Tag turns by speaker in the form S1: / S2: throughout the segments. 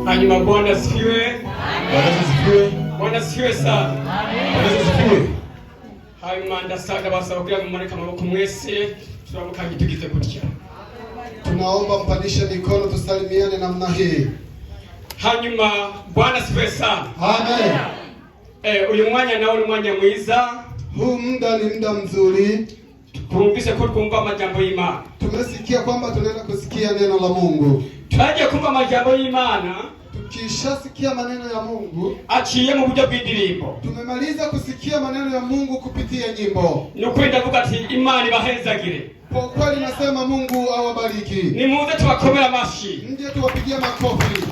S1: Hanyuma Bwana asifiwe.
S2: Bwana asifiwe.
S1: Bwana asifiwe sana.
S2: Bwana asifiwe.
S1: Hanyuma ndasanga basaba kugira mumareka amaboko mwese turamukanye tugize gutya.
S2: Tunaomba mpandishe mikono tusalimiane namna hii.
S1: Hanyuma Bwana asifiwe sana.
S2: Amen.
S1: Uyu mwanya nawo ni mwanya mwiza.
S2: Huu muda ni muda mzuri.
S1: Turumvise ko twumva amajambo y'Imana.
S2: Tumesikia kwamba tunaenda kusikia neno la Mungu.
S1: Twaje kumva amajambo y'Imana.
S2: Tukishasikia maneno ya Mungu
S1: aciye mu buryo bw'indirimbo.
S2: Tumemaliza kusikia maneno ya Mungu kupitia nyimbo.
S1: Nukwenda kuvuga ati Imana ibahezagire.
S2: Kwa kweli nasema Mungu awabariki.
S1: Ni muze tubakomera amashi.
S2: Ndiye tuwapigie makofi.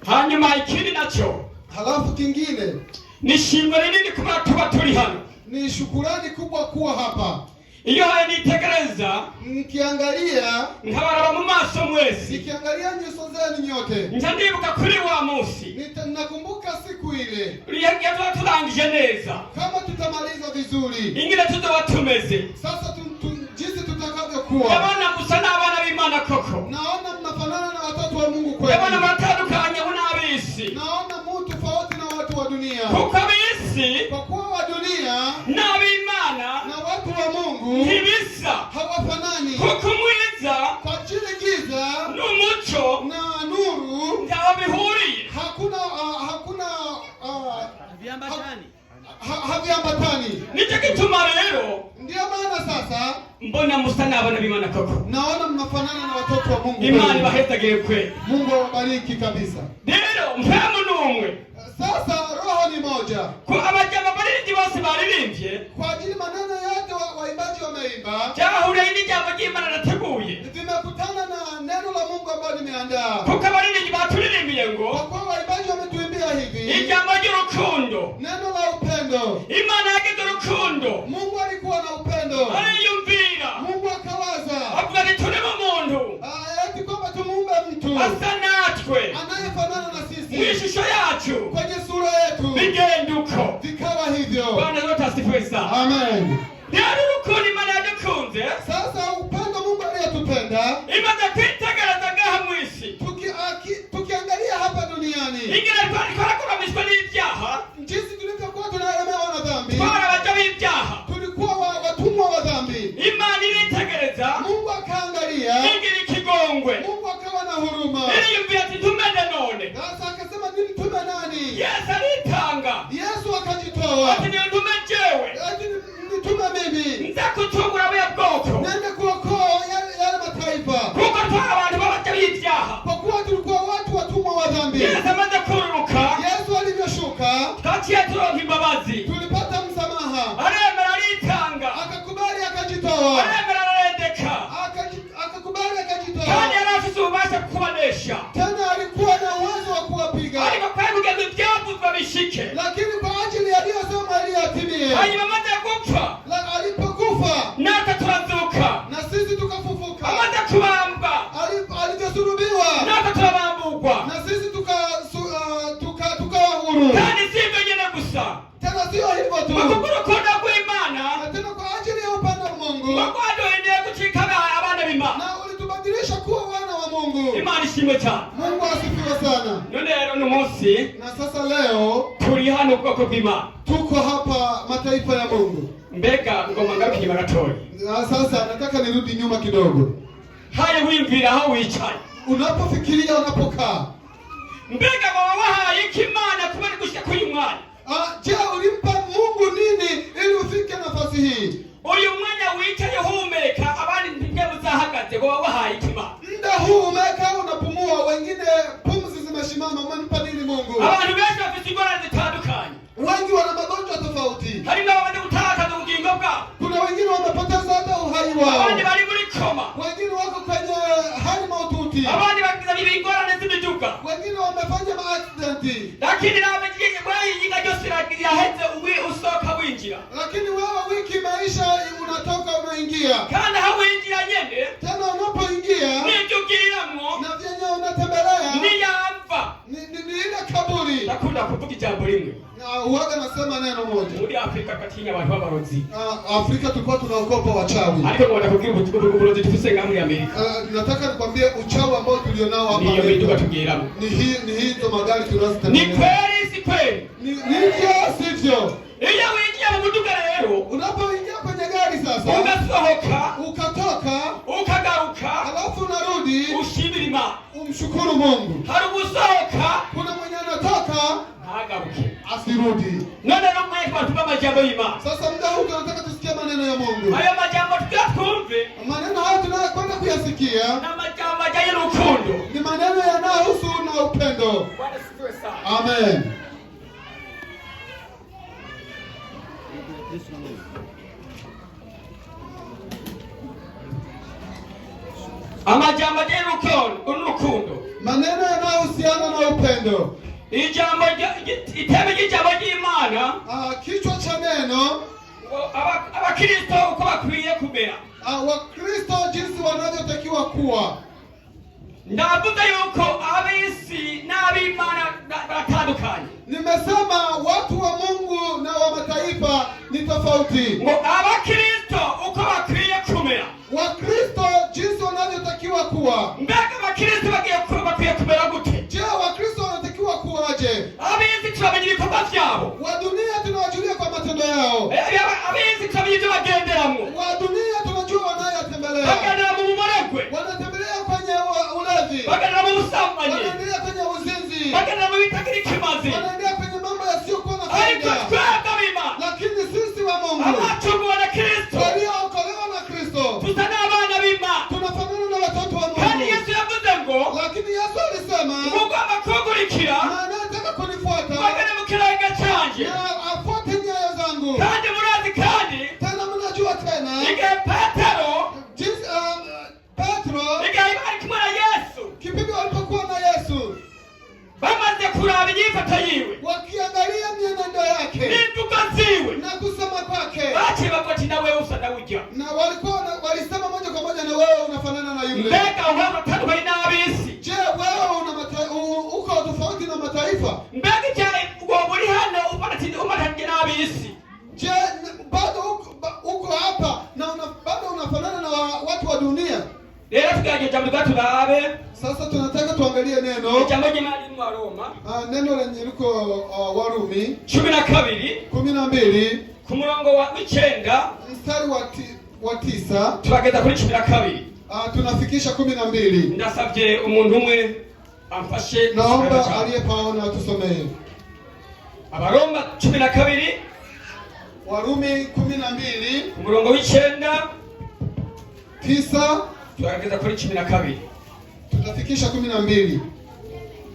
S1: Hanyuma ikindi nacho.
S2: Halafu kingine
S1: ni shimwe rinini kuba tuba turi hano.
S2: Ni shukurani kubwa kuwa hapa.
S1: Iyo haye nitegereza
S2: nikiangalia
S1: nkabaraba mu maso mwese.
S2: Nikiangalia nyuso zenu nyote.
S1: Ndibuka kuri wa munsi.
S2: Nakumbuka siku ile.
S1: Yagiye turangije neza.
S2: Kama tutamaliza vizuri.
S1: Ingine tuzobatumeze.
S2: Sasa jinsi tutakavyokuwa.
S1: Yabona musa n'abana b'Imana koko.
S2: Naona mnafanana na watoto wa Mungu kweli.
S1: Yabona matandukanye n'abisi.
S2: Naona mtu tofauti na watu wa dunia.
S1: Kuko abisi
S2: kwa kuwa wa dunia
S1: n'ab'Imana
S2: na watu wa Mungu
S1: ntibisa.
S2: Hawafanani.
S1: Kuko mwiza
S2: kwa ajili giza
S1: n'umuco
S2: na nuru
S1: ntaho bihuriye.
S2: Haviambatani.
S1: Nicyo gituma rero
S2: ndio maana sasa
S1: mbona musa n'abana b'Imana koko.
S2: Naona mnafanana na watoto wa Mungu.
S1: Imana ibahezagire kwe.
S2: Mungu awabariki kabisa.
S1: Rero mpemu n'umwe.
S2: Sasa roho ni moja.
S1: Kwa amajambo baririmbyi bose baririmbye
S2: kwa ajili maneno yote waimbaji wameimba.
S1: Cyahuriye n'ijambo ry'Imana nateguye.
S2: Vimekutana na neno la Mungu ambalo nimeandaa.
S1: Kuko baririmbyi baturirimbiye ngo
S2: kwa kuwa waimbaji wametuimbia hivi.
S1: Ijambo ry'urukundo.
S2: Neno la upendo.
S1: Imana yagize urukundo.
S2: Mungu alikuwa na upendo.
S1: Ariyumvira.
S2: Mungu akawaza.
S1: Avuga ati tureme umuntu.
S2: Ati kwamba tumuumbe mtu.
S1: Asa natwe.
S2: Anayefanana na sisi.
S1: Mwishusho yacu.
S2: Kwenye sura yetu.
S1: Bigenda uko.
S2: Vikawa hivyo.
S1: Bwana yote asifiwe sana.
S2: Amen.
S1: Rero urukundo Imana yadukunze.
S2: Sasa upendo Mungu aliyotupenda.
S1: Imaze kwitegereza ngaha mwisi.
S2: Tukiangalia hapa duniani.
S1: Ingene twari kuramishwa n'ibyaha.
S2: Jinsi tulivyokuwa tunaelemewa na dhambi.
S1: Twara baja b'ibyaha.
S2: Tulikuwa watumwa wa dhambi.
S1: Imana iritegereza.
S2: Mungu akaangalia.
S1: Ingira ikigongwe.
S2: Mungu akawa na huruma.
S1: Iriyumvira ati tumene none.
S2: Sasa akasema nimtume nani?
S1: Yesu aritanga.
S2: Yesu akajitoa.
S1: Ati nitume jewe.
S2: Ati nitume mimi.
S1: Nza kuchungura buya bwoko.
S2: Nende kuokoa yale mataifa.
S1: Kuko twari abantu babaja b'ibyaha.
S2: Kwa kuwa tulikuwa watu watumwa wa dhambi.
S1: Yesu amaze kururuka.
S2: Yesu alivyoshuka.
S1: Twaciye turonka imbabazi.
S2: Tulipata msamaha.
S1: Aremera aritanga.
S2: Akakubali akajitoa.
S1: Aremera arendeka.
S2: Akakubali akajitoa.
S1: Kandi yari afise ububasha kubanesha.
S2: Tena alikuwa na uwezo wa kuwapiga.
S1: Ariko kandi kugeza ivyavuzwe bishike.
S2: Lakini kwa ajili aliyosema aliyatimie.
S1: Hanyuma amaze gupfa.
S2: Alipokufa.
S1: Natwe turazuka.
S2: Na sisi tukafufuka.
S1: Amaze kubambwa.
S2: Alivyosulubiwa.
S1: Natwe turabambugwa.
S2: Na sisi tukawa huru.
S1: Kandi si ibyo nyene gusa.
S2: Tena sio hivyo tu.
S1: Urukundo rw'Imana.
S2: Tena kwa ajili ya upendo wa Mungu.
S1: Waduhinduye gucika abana b'Imana.
S2: Na ulitubadilisha kuwa wana wa Mungu.
S1: Imana ishimwe cyane.
S2: Mungu asifiwe sana.
S1: None rero ni munsi.
S2: Na sasa leo
S1: turi hano ubwoko bw'Imana.
S2: Tuko hapa mataifa ya Mungu.
S1: Mbega ngoma ngaruka inyuma gatoya.
S2: Sasa nataka nirudi nyuma kidogo.
S1: Haye wimvira aho wicaye.
S2: Unapofikiria unapokaa.
S1: Mbega baba wahaye ikimana kubera gushika kuyu mwanya.
S2: Je, ulimpa Mungu nini ili ufike nafasi hii?
S1: Uyu mwanya wicaye humeka abandi ntibwe muzahagaze baba wahaye ikimana.
S2: Muda huu umeka unapumua wengine pumzi zimeshimama umempa nini Mungu?
S1: Abantu benshi bafite ingorane zitandukanye.
S2: Wengi wana magonjwa tofauti.
S1: Harimo abandi gutakaza ubugingo bwabo.
S2: Kuna wengine wamepoteza hata uhai wao.
S1: Abandi bari muri koma.
S2: Wengine wako kwenye hali mahututi.
S1: Abandi bagize ingorane z'imiduga.
S2: Wengine wamefanya accident.
S1: Lakini nawe yinga byose yaheze usoka winjira.
S2: Lakini wewe wiki maisha unatoka unaingia.
S1: Kandi aho winjira nyene.
S2: Tena unapoingia.
S1: Nijugiramo.
S2: Na vyenye unatembelea.
S1: Ni yamva.
S2: Ni ile kaburi.
S1: ndakunda kuvuga ijambo rimwe.
S2: Huwaga nasema neno moja.
S1: Muri Afrika katinya abantu b'abarozi.
S2: Afrika tulikuwa tunaogopa wachawi.
S1: Ariko ngo ndakubwira uburozi tufise nga muri Amerika.
S2: Nataka nikwambie uchawi ambao tulionao hapa.
S1: Niyo miduga tugeramo.
S2: Ni hizo magari tunazotembea.
S1: Ni kweli si kweli?
S2: Ni sivyo.
S1: Iyo wingia mu muduga rero,
S2: unapoingia kwenye gari sasa,
S1: ugasohoka,
S2: ukatoka,
S1: ukagaruka,
S2: alafu unarudi,
S1: ushimira Imana,
S2: umshukuru Mungu.
S1: Hari ugusohoka,
S2: kuna mwenye anatoka,
S1: ntagaruke,
S2: asirudi.
S1: None no mwe tuba majambo y'Imana.
S2: Sasa muda huu tunataka tusikie maneno ya Mungu.
S1: Ayo majambo tukatumve.
S2: Maneno haya tunayokwenda kuyasikia
S1: na majambo ajanye n'urukundo.
S2: Ni maneno yanayohusu na upendo.
S1: Bwana sifiwe sana.
S2: Amen.
S1: Amajambo ajanye n'urukundo.
S2: Maneno yanayohusiana na upendo.
S1: Ijambo iteme ry'ijambo ry'Imana.
S2: Kichwa cha neno
S1: Abakristo uko bakwiye kumera.
S2: Wakristo jinsi wanavyotakiwa kuwa.
S1: Ndavuga yuko ab'isi n'ab'Imana baratandukanye.
S2: Nimesema watu wa Mungu na wa mataifa ni tofauti.
S1: Ngo abakristo uko bakwiye kumera.
S2: Wakristo jinsi wanavyotakiwa kuwa.
S1: Mbega abakristo bakwiye kumera gute?
S2: Je, wakristo wanatakiwa kuwaje?
S1: Ab'isi turamenye ibikorwa vyabo.
S2: Wa dunia tunawajulia kwa matendo yao.
S1: Ab'isi turamenye ibyo bagenderamo.
S2: Wa dunia tunajua wanayotembelea.
S1: Bagendera mu bumoregwe.
S2: Wanatembelea kwenye ulevi.
S1: Bagendera mu busambanyi.
S2: Wanaendelea kwenye uzinzi.
S1: Bagendera mu bitagira ikimazi.
S2: Wanaendelea kwenye mambo yasiyokuwa na faida.
S1: Ariko twebwe ab'Imana,
S2: lakini sisi wa Mungu
S1: abacunguwe na Kristo,
S2: waliokolewa na Kristo,
S1: tusa n'abana b'Imana,
S2: tunafanana na watoto wa Mungu.
S1: Kandi Yesu yavuze ngo,
S2: lakini Yesu alisema
S1: mugomba kunkurikira,
S2: na anataka kunifuata,
S1: bagane mu kiranga canje,
S2: na afuate nyayo zangu.
S1: Kandi murazi kandi,
S2: tena mnajua tena,
S1: igihe
S2: Petro
S1: bari kumwe na Yesu,
S2: kipindi walipokuwa na Yesu,
S1: bamaze kuraba inyifato yiwe,
S2: wakiangalia mienendo yake
S1: n'imvugo ziwe,
S2: na kusema kwake,
S1: baciye bagoti na wewe usa na ujya,
S2: na walisema moja kwa moja na wewe unafanana na yule.
S1: Mbega wewe utandukanye n'ab'isi?
S2: Je, wewe uko tofauti na mataifa?
S1: Mbega cyane ugo muri hano umatanye n'ab'isi?
S2: Je, bado uko hapa na bado unafanana na watu wa dunia?
S1: Leo tukaje jambo gaturabe.
S2: Sasa tunataka tuangalie neno.
S1: Jambo jemali mu Roma.
S2: Neno lenye liko Warumi
S1: 12 ku murongo wa 9
S2: mstari wa 9
S1: turageza kuri 12.
S2: Tunafikisha 12.
S1: Ndasabye umuntu umwe amfashe.
S2: Naomba aliyepaona tusomee.
S1: Abaroma 12
S2: Warumi 12
S1: ku murongo wa 9 turageza kuri 12.
S2: Tutafikisha 12.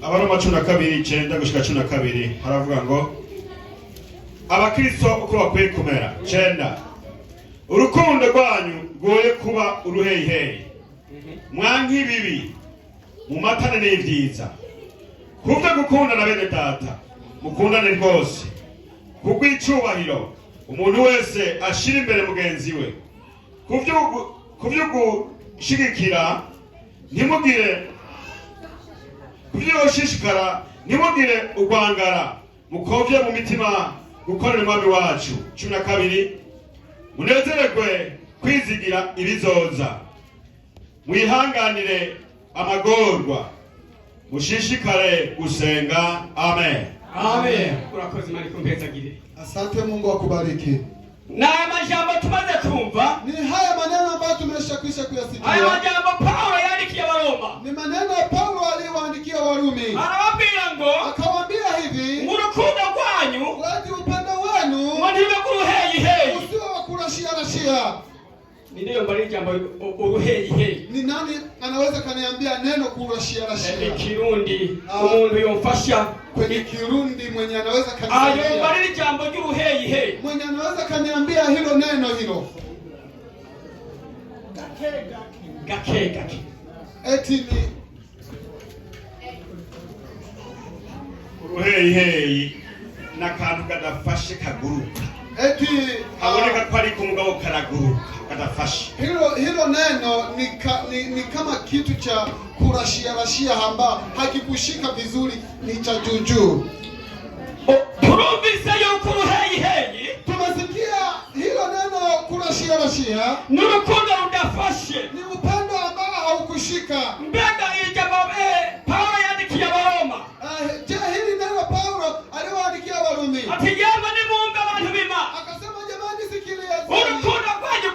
S3: Abaroma 12:9 gushika 12 haravuga ngo abakristo uko bakwiye kumera. 9 urukundo rwanyu rwoye kuba uruheyiheyi, mwanki bibi, mumatane n'ivyiza, kuvyo gukundana bene data, mukundane rwose, kubw'icubahiro umuntu wese ashira imbere mugenzi we, kuvyo gushigikira ntimugire, kuvyo gushishikara ntimugire urwangara, mukovye mu mitima gukorera umwami wacu. 12 munezererwe kwizigira ibizoza, mwihanganire amagorwa, mushishikare gusenga. Amen.
S1: Amen. Urakoze Imana ikumpezagire.
S2: Asante, Mungu akubariki.
S1: Na majambo tumaze kumva,
S2: ni haya maneno ambayo tumeshakwisha kuyasikia.
S1: Haya majambo Paulo yandikiye Waroma.
S2: Ni maneno Paulo aliyowaandikia Warumi.
S1: Anawambia ngo,
S2: akawaambia hivi,
S1: urukundo rwanyu,
S2: wati upendo wenu,
S1: mwandibe kuruheyiheyi,
S2: usiwe wa kurashia.
S1: Ndiyo mbali jambo uruheyiheyi.
S2: Ni nani anaweza kaniambia neno kurashia?
S1: Ni Kirundi. Umuntu yomfasha
S2: kwenye Kirundi mwenye anaweza kaniambia.
S1: Ayo mbali jambo ry'uruheyiheyi.
S2: Mwenye anaweza kaniambia hilo neno hilo.
S1: Gake.
S2: Eti ni
S3: uruheyiheyi n'akantu kadafashe kaguruka.
S2: Eti
S3: aboneka ko ari kumugabo karaguruka kadafashe.
S2: Hilo neno ni kama kitu cha kurashia hamba hakikushika vizuri, ni cha juju.
S1: turumvise yuko uruheyiheyi,
S2: tumesikia hilo neno kurashia
S1: n'urukundo rudafashe,
S2: ni upendo ambao haukushika.
S1: mbega ijambo Paulo yandikiye Abaroma,
S2: Je, hili neno Paulo aliwaandikia Warumi
S1: ati yemwe nimwumve abantu b'Imana,
S2: akasema jamani, sikilieni,
S1: urukundo rwanyu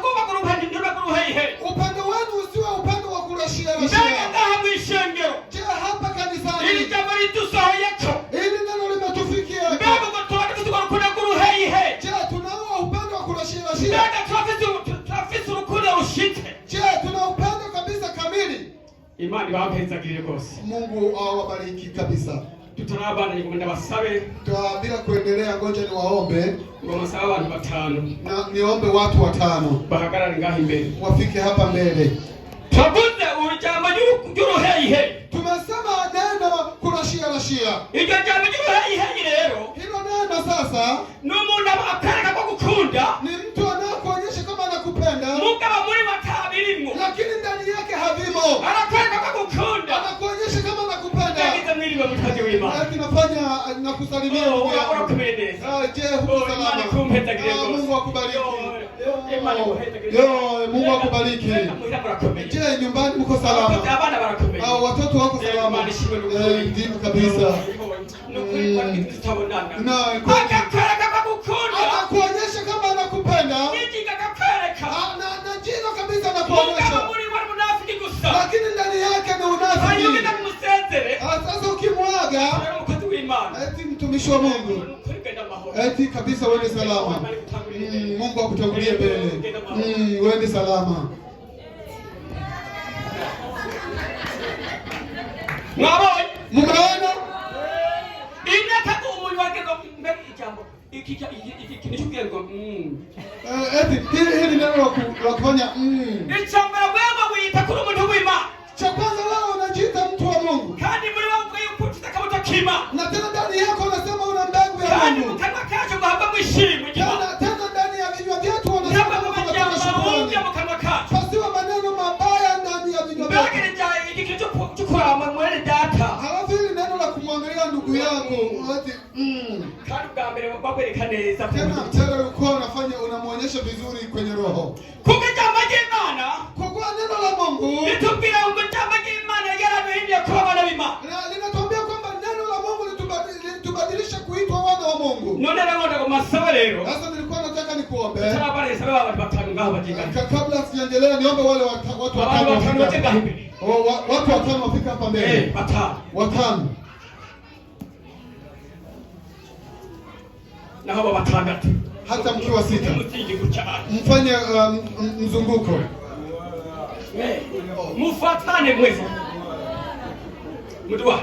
S1: kuba kuruheyiheyi,
S2: upendo wenu usiwe upendo wa kurashia.
S1: mbega ngaha mw'ishengero,
S2: Je, hapa kanisani
S1: iri jambo ridusohoyeko,
S2: hili neno limetufikia?
S1: mbega ngo tuba urukundo rw'uruheyiheyi,
S2: Je, tunao upendo wa kurashia?
S1: mbega turafise urukundo rushitse?
S2: Je, tuna upendo kabisa kamili?
S1: Imana ibahezagire rwose.
S2: Mungu awabariki kabisa.
S1: Tutarabana ngo ndabasabe,
S2: Bila kuendelea, ngoja niwaombe,
S1: ngo masabe abantu batanu,
S2: na niombe watu 5
S1: bahagarare ngaho imbere,
S2: wafike hapa mbele.
S1: tuvuze ujambo ry'uruheyiheyi.
S2: Tumesema neno kurashia.
S1: Iryo jambo ry'uruheyiheyi rero,
S2: Hilo neno sasa
S1: n'umuntu akareka ko gukunda,
S2: ni mtu anakuonyesha kama anakupenda,
S1: mugabo muri batabirimwo,
S2: lakini ndani yake havimo.
S1: arakareka ko gukunda,
S2: Anakuonyesha kama anakupenda.
S1: yagize mwiriwe mutazi w'Imana,
S2: Tunafanya na kusalimia ndugu yangu.
S1: urakomeye neza.
S2: Je, huko
S1: Imana
S2: salama?
S1: ikumpezagire rwose.
S2: Mungu akubariki.
S1: Imana ikumpezagire.
S2: Mungu akubariki.
S1: Muhira murakomeye.
S2: Je, nyumbani mko salama?
S1: Abana barakomeye.
S2: Watoto wako salama?
S1: Imana ishimwe n'ukuri.
S2: Ndio kabisa.
S1: N'ukuri kwa tutabonana.
S2: Na
S1: Akakareka ko gukunda,
S2: anakuonyesha kama anakupenda.
S1: nijinga akakareka,
S2: Na jina kabisa
S1: mugabo
S2: anakuonyesha,
S1: muri wari munafiki gusa,
S2: lakini ndani yake ni unafiki.
S1: hanyuma ndamusezere.
S2: Sasa ukimwaga,
S1: Rero umukozi w'Imana,
S2: eti mtumishi wa Mungu,
S1: ukuri genda amahoro.
S2: eti kabisa uende salama. Mungu akutangulie mbele. Uende salama.
S1: Mwabonye?
S2: Mumeona?
S1: Inataka umuntu wagenda mbere ijambo. Iki nichukue ngo
S2: Eti hili neno la kufanya
S1: Ichambara wewe wita kuri umuntu w'Imana.
S2: cha kwanza wewe unajiita mtu wa Mungu.
S1: Kandi muri wewe yuko utakabuta kima.
S2: Na tena ndani yako unasema una mbegu ya
S1: Kandi
S2: Mungu.
S1: mukanwa kacu gahamba mwishimwe kima.
S2: Tena ndani ya vinywa vyetu unasema
S1: Kama majambo maungi mukanwa kacu.
S2: pasiwa maneno mabaya ndani ya vinywa vyetu.
S1: Mbagire jaye iki cyo mwere data.
S2: Halafu hili neno la kumwangalia ndugu yako ati
S1: Kandi bwa mbere bakwereka neza.
S2: tena ulikuwa unamuonyesha vizuri kwenye roho.
S1: Kuko jambo ry'Imana.
S2: Kwa neno la Mungu
S1: Litubwira ngo jambo ry'Imana yaraduhinduye kuba abana b'Imana.
S2: linatuambia kwamba neno la Mungu litubadilisha kuitwa wana wa Mungu.
S1: None nagonda ku masaba rero.
S2: Sasa nilikuwa nataka nikuombe.
S1: Tarabare sabe abantu batanu ngaho bagingana.
S2: Kabla sijaendelea niombe wale watu
S1: Abantu batanu
S2: watano.
S1: batenga imbere.
S2: Watu watano wafika hapa mbele.
S1: Batanu.
S2: Watano.
S1: Na hao batandatu.
S2: Hata mkiwa 6.
S1: Mutigi kuchana.
S2: Mfanye mzunguko.
S1: Mufatane mwezi. Mudwa.